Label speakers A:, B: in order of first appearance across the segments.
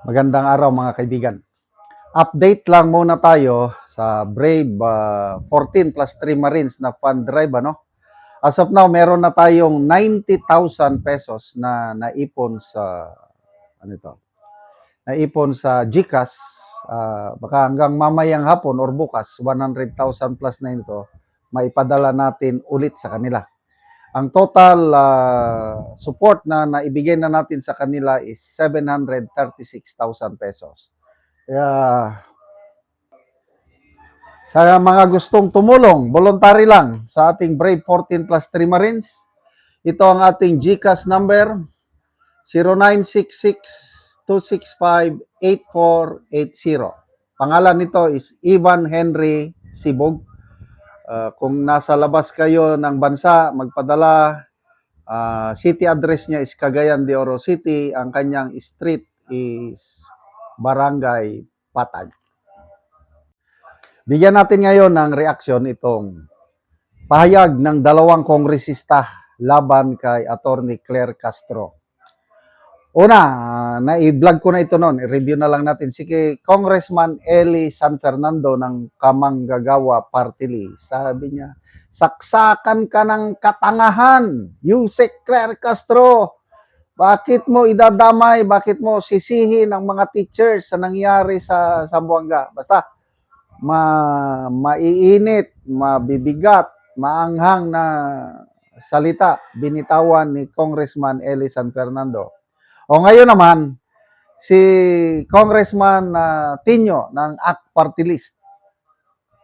A: Magandang araw mga kaibigan. Update lang muna tayo sa Brave 14 plus 3 Marines na fund drive. As of now, meron na tayong 90,000 pesos na naipon sa naipon sa GCash. Baka hanggang mamayang hapon or bukas, 100,000 plus na ito, maipadala natin ulit sa kanila. Ang total support na naibigay na natin sa kanila is 736,000 pesos. Kaya sa mga gustong tumulong, voluntary lang sa ating Brave 14 plus 3 Marines, ito ang ating GCash number 0966-265-8480. Pangalan nito is Ivan Henry Sibog. Kung nasa labas kayo ng bansa, magpadala. City address niya is Cagayan de Oro City. Ang kanyang street is Barangay Patag. Bigyan natin ngayon ng reaksyon itong pahayag ng dalawang kongresista laban kay Attorney Claire Castro. Una, na-vlog ko na ito noon. I-review na lang natin. Si Congressman Eli San Fernando ng Kamanggagawa Party List. Sabi niya, saksakan ka ng katangahan, Yusek Claire Castro. Bakit mo idadamay? Bakit mo sisihin ang mga teachers sa nangyari sa Zamboanga? Basta, maiinit, mabibigat, maanghang na salita binitawan ni Congressman Eli San Fernando. O ngayon naman, si Congressman Tinio ng ACT Party List,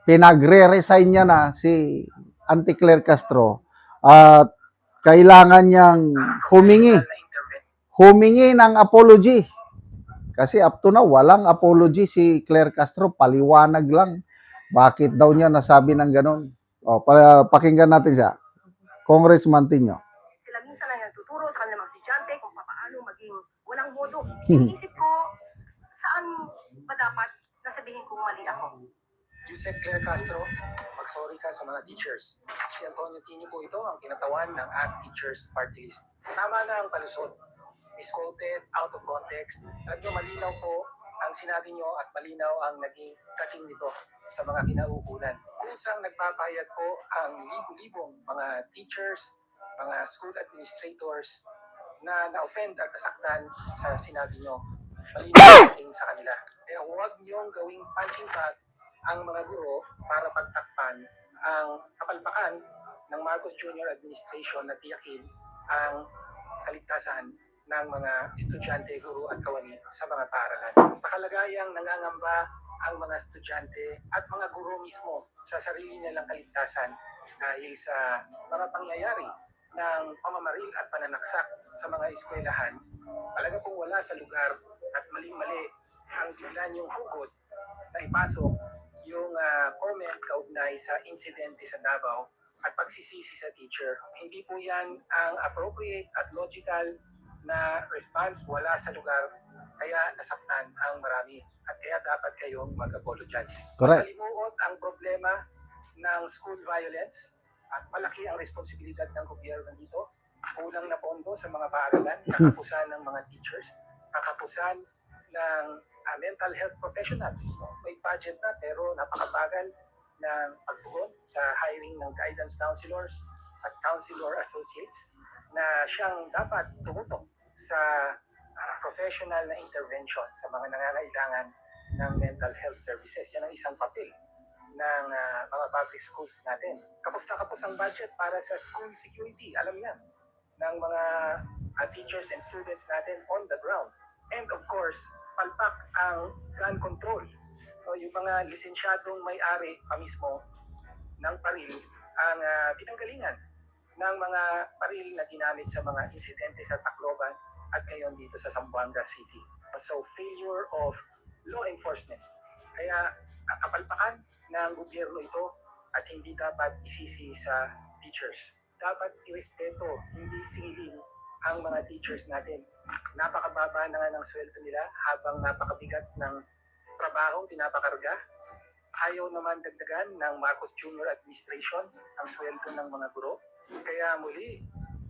A: pinagre-resign niya na si Auntie Claire Castro at kailangan niyang humingi ng apology. Kasi up to now, walang apology si Claire Castro, paliwanag lang. Bakit daw niya nasabi ng ganon? O, pakinggan natin siya. Congressman Tinio.
B: Sila minsan ay nagtuturo sa kanilang mga estudyante kung paano maging walang boto. Inisip ko, saan ba dapat nasabihin kong mali ako?
C: Yusek Claire Castro, mag-sorry ka sa mga teachers. Si Antonio Tinio po ito ang kinatawan ng ACT Teachers Party List. Tama na ang palusot. Misquoted, out of context. Alam nyo, malinaw po ang sinabi nyo at malinaw ang naging dating nito sa mga kinauukulan. Kusang nagpapahayag po ang libu-libong mga teachers, mga school administrators na na-offend at nasaktan sa sinabi nyo. Malinaw dating sa kanila. Kaya huwag nyong gawing punching bag ang mga guro para pagtakpan ang kapalpakan ng Marcos Jr. Administration na tiyakin ang kaligtasan ng mga estudyante, guro at kawani sa mga paaralan. Sa kalagayang nangangamba ang mga estudyante at mga guro mismo sa sarili nilang kaligtasan dahil sa mga pangyayari ng pamamaril at pananaksak sa mga eskwelahan, talaga pong wala sa lugar at mali-mali ang bigla niyong hugot na ipasok yung comment kaugnay sa insidente sa Davao at pagsisisi sa teacher. Hindi po yan ang appropriate at logical na response, wala sa lugar, kaya nasaktan ang marami at kaya dapat kayong mag-apologize.
A: Correct.
C: Masalimuot ang problema ng school violence at malaki ang responsibilidad ng gobyerno dito. Kulang na pondo sa mga paaralan, kakapusan ng mga teachers, kakapusan ng mental health professionals. May budget na pero napakabagal ng pagtugon sa hiring ng guidance counselors at counselor associates na siyang dapat tumutok sa professional na intervention sa mga nangangailangan ng mental health services. Yan ang isang papel ng mga public schools natin. Kapos na kapos ang budget para sa school security, alam yan, ng mga teachers and students natin on the ground. And of course, palpak ang gun control. So, yung mga lisensyadong may-ari pa mismo ng paril ang pinanggalingan ng mga paril na ginamit sa mga insidente sa Tacloban at ngayon dito sa Zamboanga City. So, failure of law enforcement. Kaya kapalpakan ng gobyerno ito at hindi dapat isisi sa teachers. Dapat irespeto, hindi singilin ang mga teachers natin. Napakababa na nga ng sweldo nila habang napakabigat ng trabaho pinapakarga. Ayaw naman dagdagan ng Marcos Jr. Administration ang sweldo ng mga guro. Kaya muli,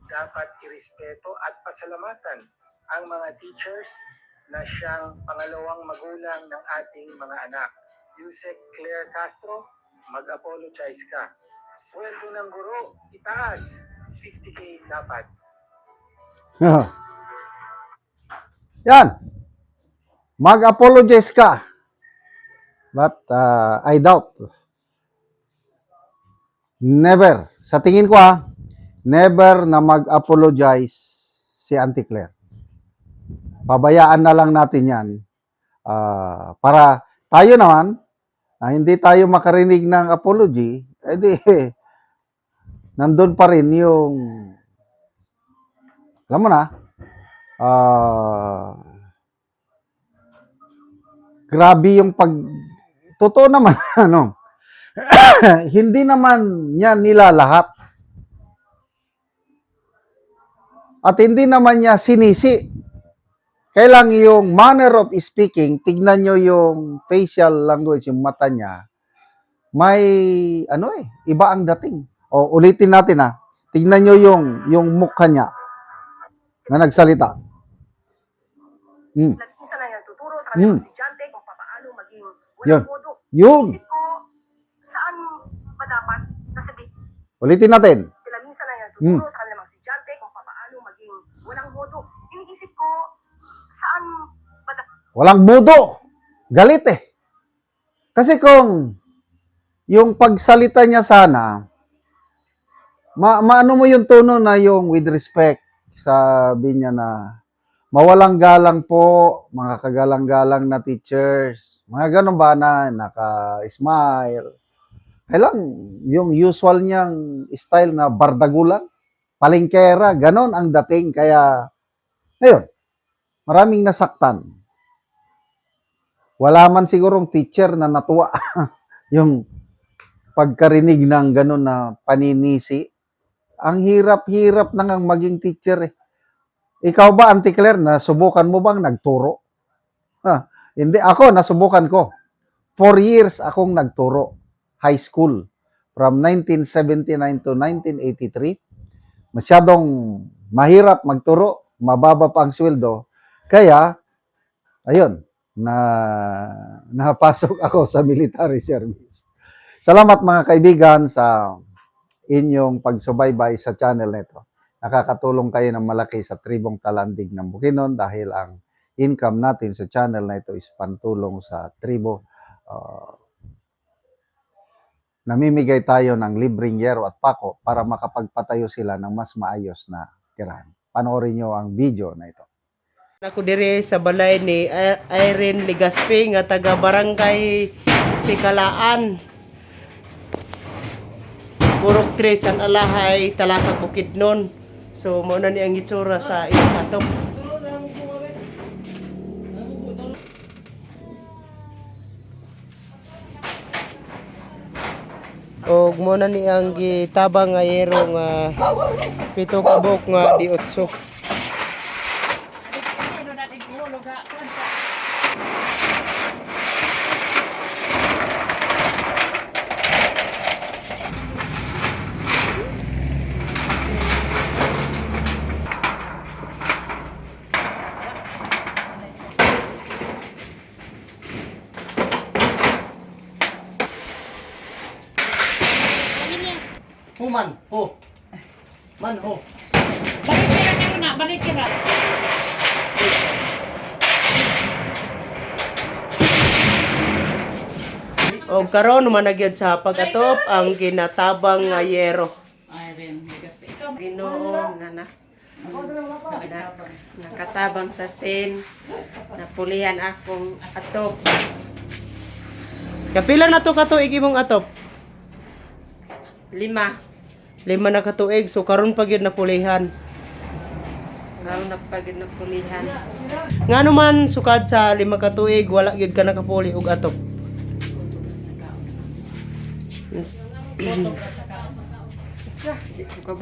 C: dapat irespeto at pasalamatan ang mga teachers na siyang pangalawang magulang ng ating mga anak. Yusek Claire Castro, mag-apologize ka. Sweldo ng guro, itaas. 50K dapat.
A: Yan. Mag-apologize ka. But I doubt. Never. Sa tingin ko never na mag-apologize si Auntie Claire. Pabayaan na lang natin yan. Para tayo naman, hindi tayo makarinig ng apology, edi nandun pa rin yung, alam mo na, grabe yung totoo naman, hindi naman niya nilalahat. At hindi naman niya sinisi. Kailang yung manner of speaking, tignan nyo yung facial language, yung mata niya, may, iba ang dating. O, ulitin natin tignan nyo yung mukha niya na nagsalita.
B: Nag-isa na yan, tuturo sa kanilang estudyante kung paano maging
A: Yun.
B: walang modo.
A: Yun.
B: Isip ko, saan ba dapat nasabihin?
A: Ulitin natin.
B: Sila minsan na yan, tuturo sa kanilang estudyante kung paano maging walang modo. Iniisip ko, saan ba dapat?
A: Walang mudo. Galit Kasi kung yung pagsalita niya sana, maano mo yung tono na yung with respect, sabi niya na, mawalang galang po, mga kagalang-galang na teachers. Mga ganun ba na naka-smile. Kailang yung usual niyang style na bardagulan, palingkera, ganon ang dating. Kaya, ayun, maraming nasaktan. Wala man sigurong teacher na natuwa yung pagkarinig ng ganon na paninisi. Ang hirap-hirap nang maging teacher Ikaw ba, Auntie Claire, nasubukan mo bang nagturo? Hindi, ako, nasubukan ko. 4 years akong nagturo. High school. From 1979 to 1983. Masyadong mahirap magturo. Mababa pa ang sweldo. Kaya, ayun, napasok ako sa military service. Salamat mga kaibigan sa inyong pagsubaybay sa channel nito. Nakakatulong kayo ng malaki sa tribong Talandig ng Bukidnon dahil ang income natin sa channel na ito is pantulong sa tribo. Namimigay tayo ng libreng yero at pako para makapagpatayo sila ng mas maayos na tirahan. Panoorin nyo ang video na ito.
D: Ako dire sa balay ni Irene Ligaspi nga taga Barangay Tikalaan. Purok 3 San Alahay, Talakag Bukidnon. So mo na ni ang itsura sa iyang atop. Og mo na ni ang gitabang nga yero nga 7 kabok nga di 8.
E: Human, ho. Man, ho.
F: Balik kira kayo na, balik kira.
D: Og karon managyod sa pag-atop ang ginatabang nga yero.
F: Irene, bigas ikaw.
D: Ginoo nga nakatabang sa sin, napulihan akong atop. Kapila na to katuig imong atop? 5 na katuig, so karon pa gyud napulihan. Karon na pa gyud napulihan. Ngano man sukad sa 5 katuig wala gyud ka nakapuli og atop.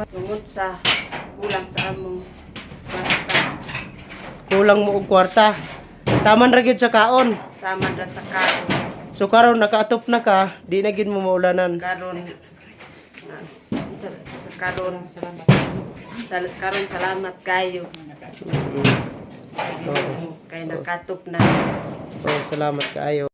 D: Tungod sa kulang sa among kwarta. Kulang mo og kwarta. Taman ra gyud sa kaon. Taman ra sa kaon. So karon nakaatop na ka, di na gyud mo maulanan. Karon karon salamat kayo. Kay nakatop na.
G: Oh, salamat kaayo.